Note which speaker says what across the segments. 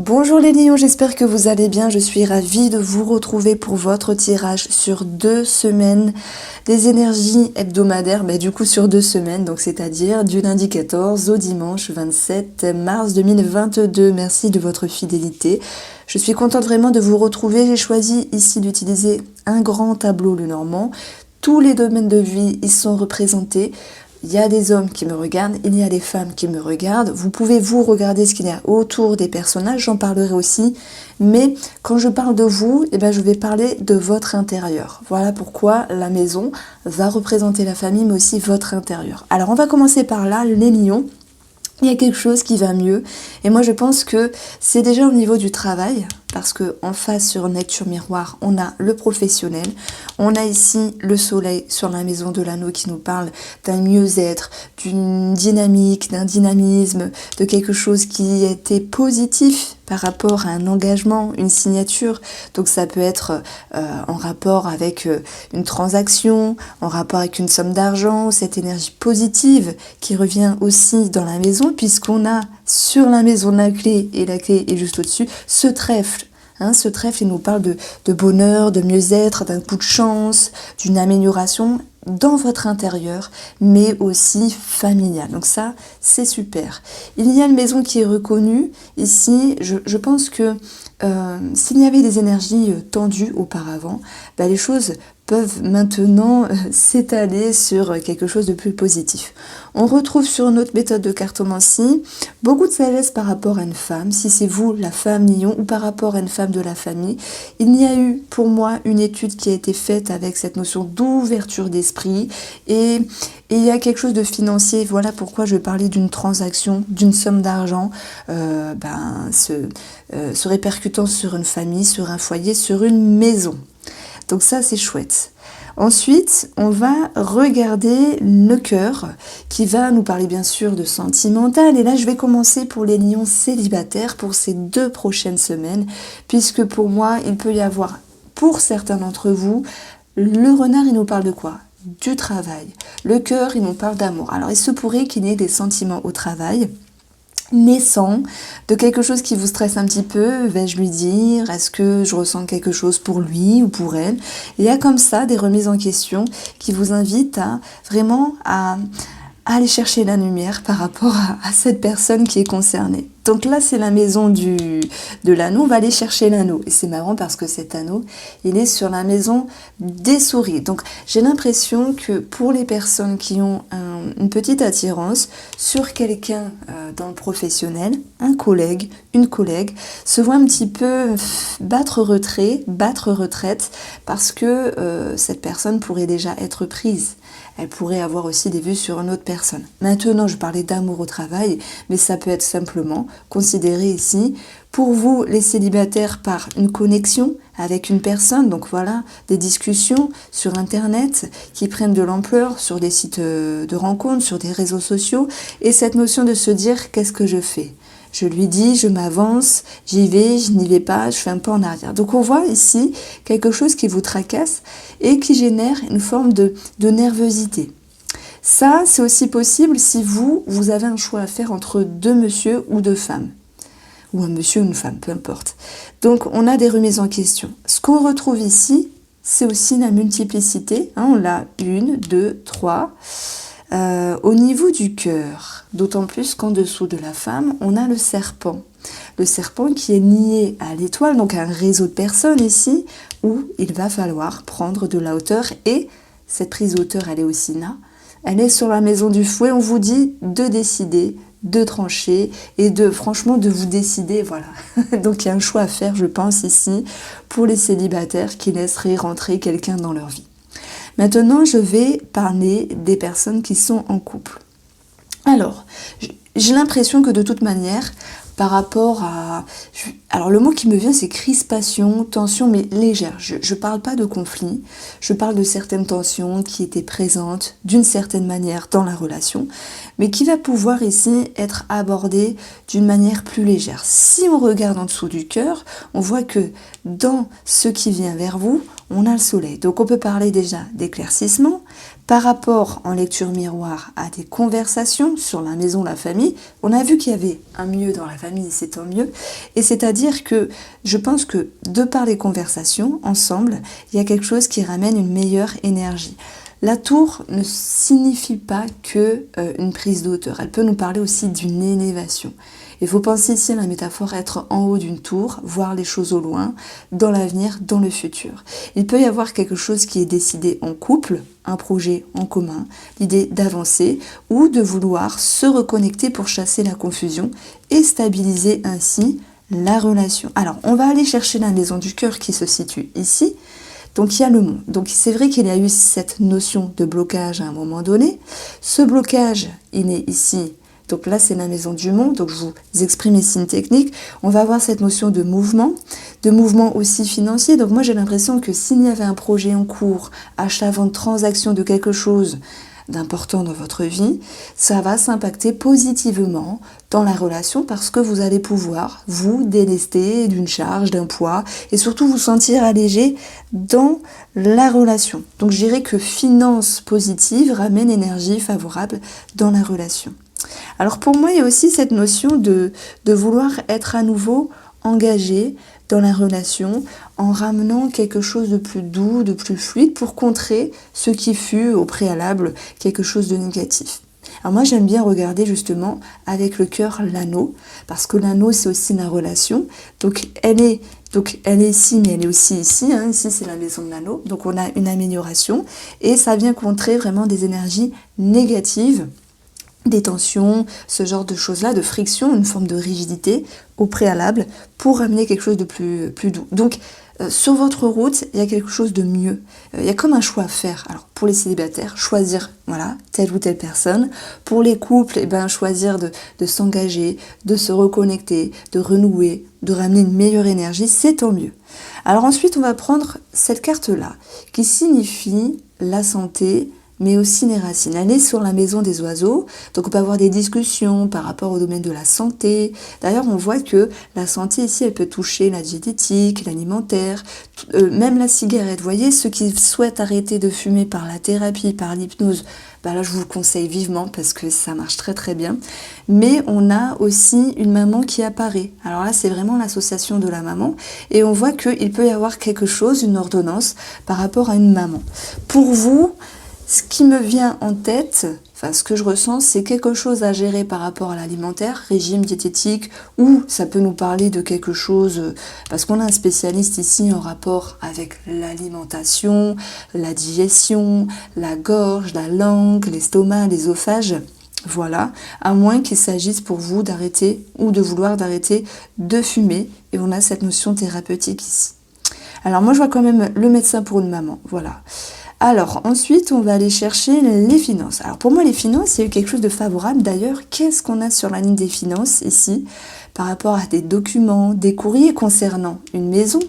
Speaker 1: Bonjour les lions, j'espère que vous allez bien. Je suis ravie de vous retrouver pour votre tirage sur 2 semaines des énergies hebdomadaires, du coup sur 2 semaines, donc c'est-à-dire du lundi 14 au dimanche 27 mars 2022. Merci de votre fidélité. Je suis contente vraiment de vous retrouver. J'ai choisi ici d'utiliser un grand tableau Lenormand. Tous les domaines de vie y sont représentés. Il y a des hommes qui me regardent, il y a des femmes qui me regardent. Vous pouvez vous regarder ce qu'il y a autour des personnages, j'en parlerai aussi. Mais quand je parle de vous, je vais parler de votre intérieur. Voilà pourquoi la maison va représenter la famille, mais aussi votre intérieur. Alors on va commencer par là, les lions. Il y a quelque chose qui va mieux. Et moi je pense que c'est déjà au niveau du travail. Parce qu'en face sur Nature Miroir, on a le professionnel. On a ici le soleil sur la maison de l'anneau qui nous parle d'un mieux-être, d'une dynamique, d'un dynamisme, de quelque chose qui était positif par rapport à un engagement, une signature. Donc ça peut être en rapport avec une transaction, en rapport avec une somme d'argent, cette énergie positive qui revient aussi dans la maison, puisqu'on a sur la maison la clé est juste au-dessus, ce trèfle. Ce trèfle, il nous parle de bonheur, de mieux-être, d'un coup de chance, d'une amélioration dans votre intérieur, mais aussi familiale. Donc ça, c'est super. Il y a une maison qui est reconnue. Ici, je pense que s'il y avait des énergies tendues auparavant, les choses peuvent maintenant s'étaler sur quelque chose de plus positif. On retrouve sur notre méthode de cartomancie beaucoup de sagesse par rapport à une femme, si c'est vous, la femme lion, ou par rapport à une femme de la famille. Il y a eu pour moi une étude qui a été faite avec cette notion d'ouverture d'esprit et il y a quelque chose de financier. Voilà pourquoi je parlais d'une transaction, d'une somme d'argent se répercutant sur une famille, sur un foyer, sur une maison. Donc ça, c'est chouette. Ensuite, on va regarder le cœur qui va nous parler bien sûr de sentimental. Et là, je vais commencer pour les lions célibataires pour ces 2 prochaines semaines, puisque pour moi, il peut y avoir, pour certains d'entre vous, le renard, il nous parle de quoi ? Du travail. Le cœur, il nous parle d'amour. Alors, il se pourrait qu'il y ait des sentiments au travail, naissant de quelque chose qui vous stresse un petit peu. Vais-je lui dire? Est-ce que je ressens quelque chose pour lui ou pour elle? Il y a comme ça des remises en question qui vous invitent à vraiment à aller chercher la lumière par rapport à cette personne qui est concernée. Donc là, c'est la maison de l'anneau. On va aller chercher l'anneau. Et c'est marrant parce que cet anneau, il est sur la maison des souris. Donc j'ai l'impression que pour les personnes qui ont une petite attirance sur quelqu'un dans le professionnel, un collègue, une collègue, se voit un petit peu battre retraite parce que cette personne pourrait déjà être prise. Elle pourrait avoir aussi des vues sur une autre personne. Maintenant, je parlais d'amour au travail, mais ça peut être simplement considéré ici, pour vous les célibataires, par une connexion avec une personne. Donc voilà, des discussions sur Internet qui prennent de l'ampleur, sur des sites de rencontres, sur des réseaux sociaux. Et cette notion de se dire, qu'est-ce que je fais ? Je lui dis, je m'avance, j'y vais, je n'y vais pas, je fais un pas en arrière. Donc on voit ici quelque chose qui vous tracasse et qui génère une forme de nervosité. Ça, c'est aussi possible si vous avez un choix à faire entre 2 monsieur ou 2 femmes. Ou un monsieur ou une femme, peu importe. Donc on a des remises en question. Ce qu'on retrouve ici, c'est aussi la multiplicité. On l'a 1, 2, 3... au niveau du cœur, d'autant plus qu'en dessous de la femme, on a le serpent. Le serpent qui est lié à l'étoile, donc à un réseau de personnes ici, où il va falloir prendre de la hauteur. Et cette prise de hauteur, elle est aussi là. Elle est sur la maison du fouet. On vous dit de décider, de trancher et franchement de vous décider, voilà. Donc il y a un choix à faire, je pense, ici, pour les célibataires qui laisseraient rentrer quelqu'un dans leur vie. Maintenant, je vais parler des personnes qui sont en couple. Alors, j'ai l'impression que de toute manière, par rapport à... Alors, le mot qui me vient, c'est crispation, tension, mais légère. Je ne parle pas de conflit, je parle de certaines tensions qui étaient présentes d'une certaine manière dans la relation, mais qui va pouvoir ici être abordée d'une manière plus légère. Si on regarde en dessous du cœur, on voit que dans ce qui vient vers vous, on a le soleil. Donc on peut parler déjà d'éclaircissement, Par rapport en lecture miroir à des conversations sur la maison, la famille, on a vu qu'il y avait un mieux dans la famille, c'est tant mieux. Et c'est-à-dire que je pense que de par les conversations ensemble, il y a quelque chose qui ramène une meilleure énergie. La tour ne signifie pas que une prise de hauteur, elle peut nous parler aussi d'une élévation. Il faut penser ici à la métaphore être en haut d'une tour, voir les choses au loin, dans l'avenir, dans le futur. Il peut y avoir quelque chose qui est décidé en couple, un projet en commun, l'idée d'avancer ou de vouloir se reconnecter pour chasser la confusion et stabiliser ainsi la relation. Alors, on va aller chercher la maison du cœur qui se situe ici. Donc il y a le monde. Donc c'est vrai qu'il y a eu cette notion de blocage à un moment donné. Ce blocage, il est ici. Donc là, c'est la maison du monde. Donc je vous exprime ici une technique. On va avoir cette notion de mouvement aussi financier. Donc moi, j'ai l'impression que s'il y avait un projet en cours, achat, vente, transaction de quelque chose d'important dans votre vie, ça va s'impacter positivement dans la relation parce que vous allez pouvoir vous délester d'une charge, d'un poids et surtout vous sentir allégé dans la relation. Donc je dirais que finance positive ramène énergie favorable dans la relation. Alors pour moi, il y a aussi cette notion de vouloir être à nouveau engagé dans la relation en ramenant quelque chose de plus doux, de plus fluide pour contrer ce qui fut au préalable quelque chose de négatif. Alors moi j'aime bien regarder justement avec le cœur l'anneau, parce que l'anneau c'est aussi la relation, donc elle est ici, mais elle est aussi ici, ici c'est la maison de l'anneau, donc on a une amélioration, et ça vient contrer vraiment des énergies négatives, des tensions, ce genre de choses-là, de friction, une forme de rigidité au préalable pour amener quelque chose de plus doux. Donc, sur votre route, il y a quelque chose de mieux. Il y a comme un choix à faire. Alors, pour les célibataires, choisir telle ou telle personne. Pour les couples, choisir de s'engager, de se reconnecter, de renouer, de ramener une meilleure énergie, c'est tant mieux. Alors ensuite, on va prendre cette carte-là, qui signifie la santé, mais aussi les racines. Elle est sur la maison des oiseaux, donc on peut avoir des discussions par rapport au domaine de la santé. D'ailleurs, on voit que la santé ici, elle peut toucher la diététique, l'alimentaire, même la cigarette. Vous voyez, ceux qui souhaitent arrêter de fumer par la thérapie, par l'hypnose, là je vous le conseille vivement parce que ça marche très très bien. Mais on a aussi une maman qui apparaît. Alors là, c'est vraiment l'association de la maman et on voit qu'il peut y avoir quelque chose, une ordonnance par rapport à une maman. Pour vous, ce qui me vient en tête, ce que je ressens, c'est quelque chose à gérer par rapport à l'alimentaire, régime diététique, ou ça peut nous parler de quelque chose, parce qu'on a un spécialiste ici en rapport avec l'alimentation, la digestion, la gorge, la langue, l'estomac, l'œsophage. Voilà, à moins qu'il s'agisse pour vous d'arrêter ou de vouloir d'arrêter de fumer, et on a cette notion thérapeutique ici. Alors moi je vois quand même le médecin pour une maman, voilà. Alors ensuite, on va aller chercher les finances. Alors pour moi, les finances, il y a eu quelque chose de favorable. D'ailleurs, qu'est-ce qu'on a sur la ligne des finances ici par rapport à des documents, des courriers concernant une maison?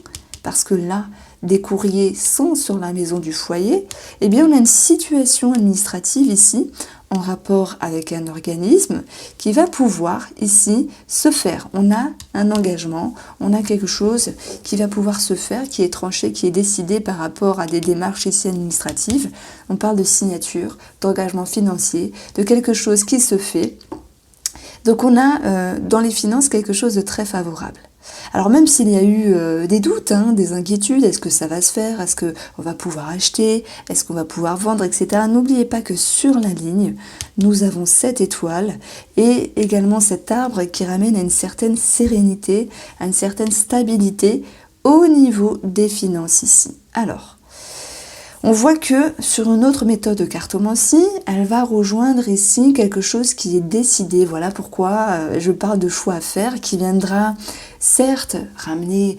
Speaker 1: Parce que là, des courriers sont sur la maison du foyer. Eh bien, on a une situation administrative ici en rapport avec un organisme qui va pouvoir ici se faire. On a un engagement, on a quelque chose qui va pouvoir se faire, qui est tranché, qui est décidé par rapport à des démarches ici administratives. On parle de signature, d'engagement financier, de quelque chose qui se fait. Donc on a dans les finances quelque chose de très favorable. Alors même s'il y a eu des doutes, des inquiétudes, est-ce que ça va se faire, est-ce qu'on va pouvoir acheter, est-ce qu'on va pouvoir vendre, etc. N'oubliez pas que sur la ligne, nous avons cette étoile et également cet arbre qui ramène à une certaine sérénité, à une certaine stabilité au niveau des finances ici. Alors, on voit que sur une autre méthode de cartomancie, elle va rejoindre ici quelque chose qui est décidé. Voilà pourquoi je parle de choix à faire qui viendra certes ramener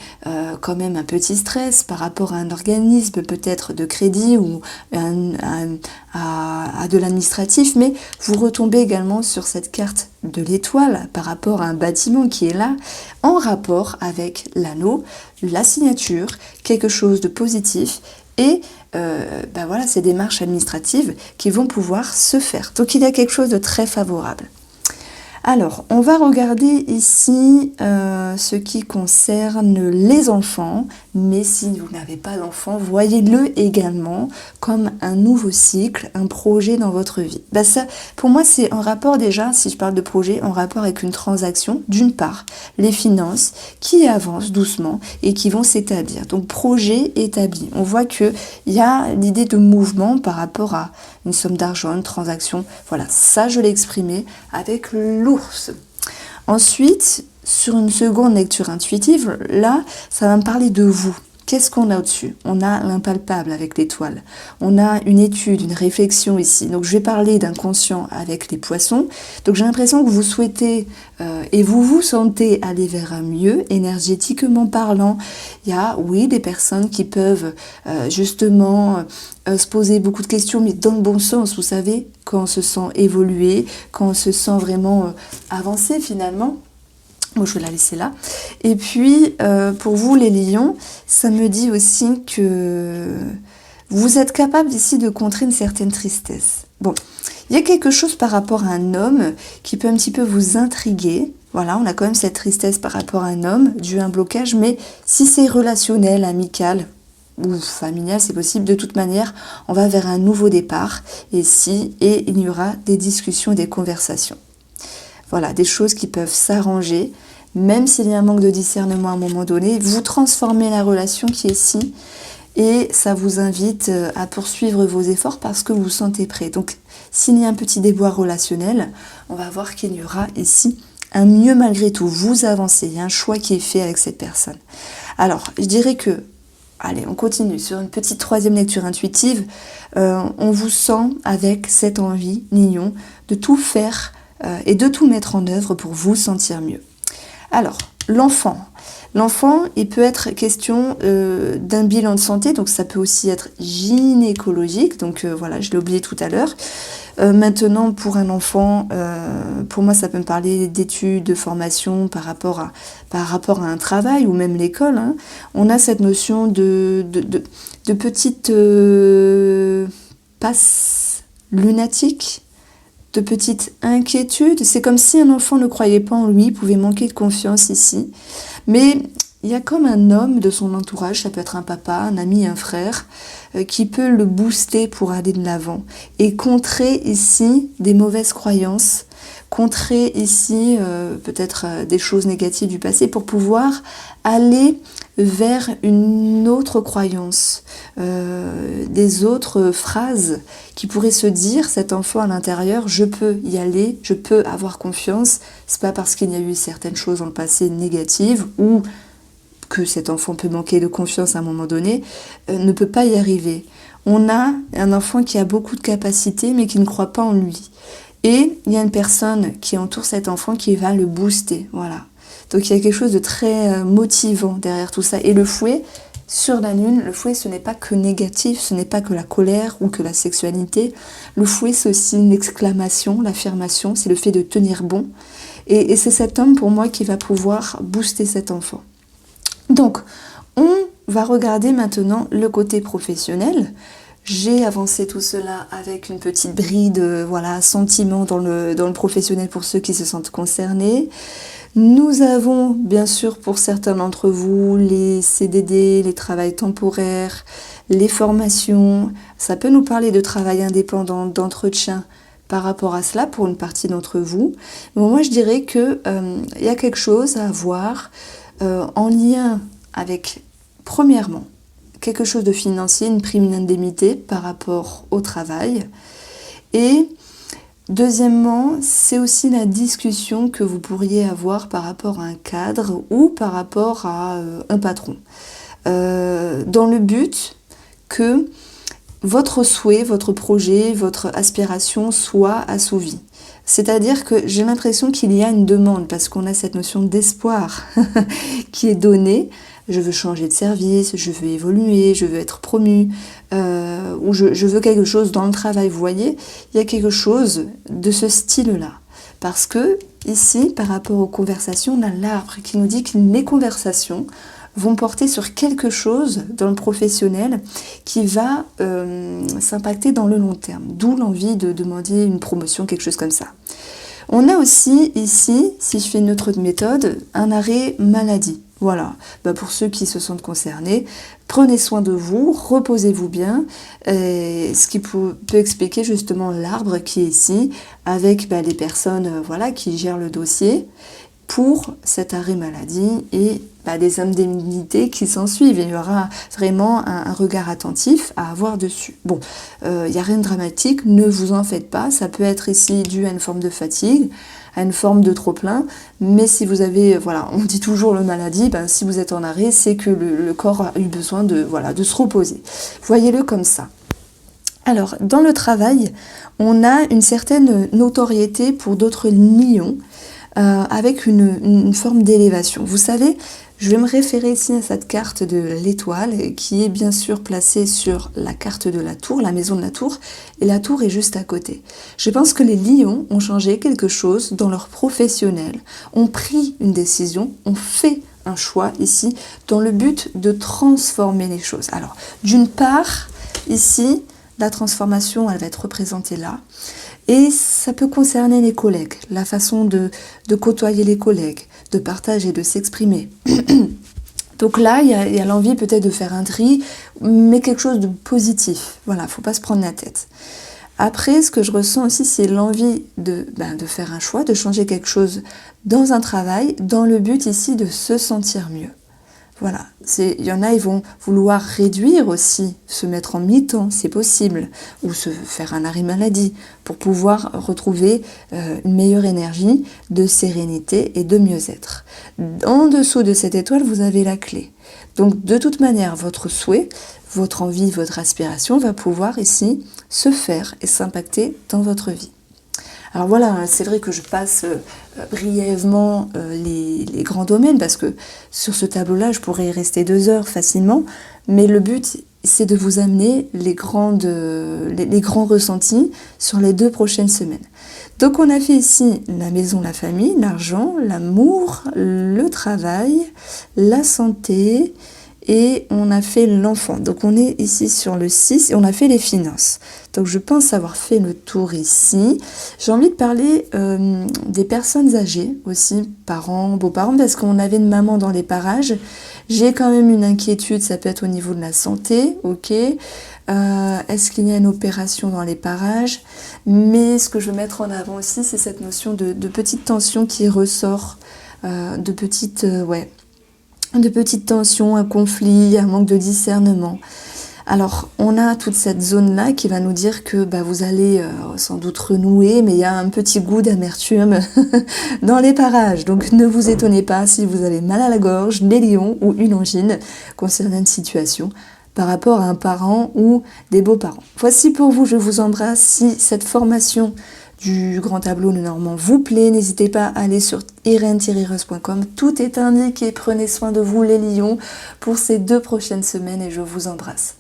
Speaker 1: quand même un petit stress par rapport à un organisme peut-être de crédit ou à de l'administratif, mais vous retombez également sur cette carte de l'étoile par rapport à un bâtiment qui est là en rapport avec l'anneau, la signature, quelque chose de positif et ces démarches administratives qui vont pouvoir se faire. Donc il y a quelque chose de très favorable. Alors, on va regarder ici ce qui concerne les enfants, mais si vous n'avez pas d'enfants, voyez-le également comme un nouveau cycle, un projet dans votre vie. Ça, pour moi, c'est en rapport déjà, si je parle de projet, en rapport avec une transaction, d'une part, les finances qui avancent doucement et qui vont s'établir. Donc, projet établi. On voit qu'il y a l'idée de mouvement par rapport à une somme d'argent, une transaction. Voilà, ça, je l'ai exprimé avec l'ours. Ensuite, sur une seconde lecture intuitive, là, ça va me parler de vous. Qu'est-ce qu'on a au-dessus? On a l'impalpable avec l'étoile. On a une étude, une réflexion ici. Donc, je vais parler d'inconscient avec les poissons. Donc, j'ai l'impression que vous souhaitez et vous vous sentez aller vers un mieux, énergétiquement parlant. Il y a, oui, des personnes qui peuvent justement se poser beaucoup de questions, mais dans le bon sens, vous savez, quand on se sent évoluer, quand on se sent vraiment avancer finalement. Bon, je vais la laisser là. Et puis, pour vous, les lions, ça me dit aussi que vous êtes capable ici de contrer une certaine tristesse. Bon, il y a quelque chose par rapport à un homme qui peut un petit peu vous intriguer. Voilà, on a quand même cette tristesse par rapport à un homme, dû à un blocage, mais si c'est relationnel, amical ou familial, c'est possible. De toute manière, on va vers un nouveau départ et il y aura des discussions et des conversations. Voilà, des choses qui peuvent s'arranger, même s'il y a un manque de discernement à un moment donné, vous transformez la relation qui est ici et ça vous invite à poursuivre vos efforts parce que vous vous sentez prêt. Donc, s'il y a un petit déboire relationnel, on va voir qu'il y aura ici un mieux malgré tout. Vous avancez, il y a un choix qui est fait avec cette personne. Alors, je dirais que, allez, on continue sur une petite troisième lecture intuitive. On vous sent avec cette envie, Lion, de tout faire et de tout mettre en œuvre pour vous sentir mieux. Alors, l'enfant. L'enfant, il peut être question d'un bilan de santé, donc ça peut aussi être gynécologique, donc voilà, je l'ai oublié tout à l'heure. Maintenant, pour un enfant, pour moi, ça peut me parler d'études, de formation par rapport à un travail ou même l'école. Hein. On a cette notion de petite passe lunatique, de petites inquiétudes. C'est comme si un enfant ne croyait pas en lui, pouvait manquer de confiance ici. Mais il y a comme un homme de son entourage, ça peut être un papa, un ami, un frère, qui peut le booster pour aller de l'avant. Et contrer ici des mauvaises croyances, contrer ici peut-être des choses négatives du passé pour pouvoir aller vers une autre croyance, des autres phrases qui pourraient se dire, cet enfant à l'intérieur, je peux y aller, je peux avoir confiance, c'est pas parce qu'il y a eu certaines choses dans le passé négatives ou que cet enfant peut manquer de confiance à un moment donné, ne peut pas y arriver. On a un enfant qui a beaucoup de capacités mais qui ne croit pas en lui. Et il y a une personne qui entoure cet enfant qui va le booster, voilà. Donc il y a quelque chose de très motivant derrière tout ça. Et le fouet, sur la lune, le fouet ce n'est pas que négatif, ce n'est pas que la colère ou que la sexualité. Le fouet c'est aussi une exclamation, l'affirmation, c'est le fait de tenir bon. Et c'est cet homme pour moi qui va pouvoir booster cet enfant. Donc on va regarder maintenant le côté professionnel. J'ai avancé tout cela avec une petite bride, voilà, sentiment dans le professionnel pour ceux qui se sentent concernés. Nous avons, bien sûr, pour certains d'entre vous, les CDD, les travails temporaires, les formations. Ça peut nous parler de travail indépendant, d'entretien par rapport à cela pour une partie d'entre vous. Mais moi, je dirais qu'il y a quelque chose à voir en lien avec, premièrement, quelque chose de financier, une prime d'indemnité par rapport au travail. Et deuxièmement, c'est aussi la discussion que vous pourriez avoir par rapport à un cadre ou par rapport à un patron. Dans le but que votre souhait, votre projet, votre aspiration soit assouvi. C'est-à-dire que j'ai l'impression qu'il y a une demande parce qu'on a cette notion d'espoir qui est donnée. Je veux changer de service, je veux évoluer, je veux être promu, ou je veux quelque chose dans le travail. Vous voyez, il y a quelque chose de ce style-là. Parce que ici, par rapport aux conversations, on a l'arbre qui nous dit que les conversations vont porter sur quelque chose dans le professionnel qui va s'impacter dans le long terme. D'où l'envie de demander une promotion, quelque chose comme ça. On a aussi ici, si je fais une autre méthode, un arrêt maladie. Voilà, pour ceux qui se sentent concernés, prenez soin de vous, reposez-vous bien, ce qui peut expliquer justement l'arbre qui est ici, avec les personnes qui gèrent le dossier pour cet arrêt maladie et des indemnités qui s'en suivent. Il y aura vraiment un regard attentif à avoir dessus. Bon, il n'y a rien de dramatique, ne vous en faites pas, ça peut être ici dû à une forme de fatigue, à une forme de trop-plein, mais si vous avez, on dit toujours le maladie, si vous êtes en arrêt, c'est que le corps a eu besoin de se reposer. Voyez-le comme ça. Alors, dans le travail, on a une certaine notoriété pour d'autres lions, avec une forme d'élévation. Vous savez, je vais me référer ici à cette carte de l'étoile qui est bien sûr placée sur la carte de la tour, la maison de la tour, et la tour est juste à côté. Je pense que les lions ont changé quelque chose dans leur professionnel, ont pris une décision, ont fait un choix ici dans le but de transformer les choses. Alors, d'une part, ici, la transformation, elle va être représentée là. Et ça peut concerner les collègues, la façon de côtoyer les collègues, de partager, de s'exprimer. Donc là, il y a l'envie peut-être de faire un tri, mais quelque chose de positif. Voilà, faut pas se prendre la tête. Après, ce que je ressens aussi, c'est l'envie de faire un choix, de changer quelque chose dans un travail, dans le but ici de se sentir mieux. Voilà, il y en a, ils vont vouloir réduire aussi, se mettre en mi-temps, c'est possible, ou se faire un arrêt maladie pour pouvoir retrouver une meilleure énergie de sérénité et de mieux-être. En dessous de cette étoile, vous avez la clé. Donc de toute manière, votre souhait, votre envie, votre aspiration va pouvoir ici se faire et s'impacter dans votre vie. Alors voilà, c'est vrai que je passe brièvement les grands domaines parce que sur ce tableau-là, je pourrais y rester 2 heures facilement, mais le but, c'est de vous amener les grands ressentis sur les 2 prochaines semaines. Donc on a fait ici la maison, la famille, l'argent, l'amour, le travail, la santé, et on a fait l'enfant. Donc on est ici sur le 6 et on a fait les finances. Donc je pense avoir fait le tour ici. J'ai envie de parler des personnes âgées aussi, parents, beaux-parents, parce qu'on avait une maman dans les parages. J'ai quand même une inquiétude, ça peut être au niveau de la santé, ok. Est-ce qu'il y a une opération dans les parages? Mais ce que je veux mettre en avant aussi, c'est cette notion de petite tension qui ressort, de petites tensions, un conflit, un manque de discernement. Alors, on a toute cette zone-là qui va nous dire que vous allez sans doute renouer, mais il y a un petit goût d'amertume dans les parages. Donc, ne vous étonnez pas si vous avez mal à la gorge, des lions ou une angine concernant une situation par rapport à un parent ou des beaux-parents. Voici pour vous, je vous embrasse. Si cette formation du grand tableau de Normand vous plaît, n'hésitez pas à aller sur irene-reuse.com. Tout est indiqué. Prenez soin de vous les lions pour ces 2 prochaines semaines et je vous embrasse.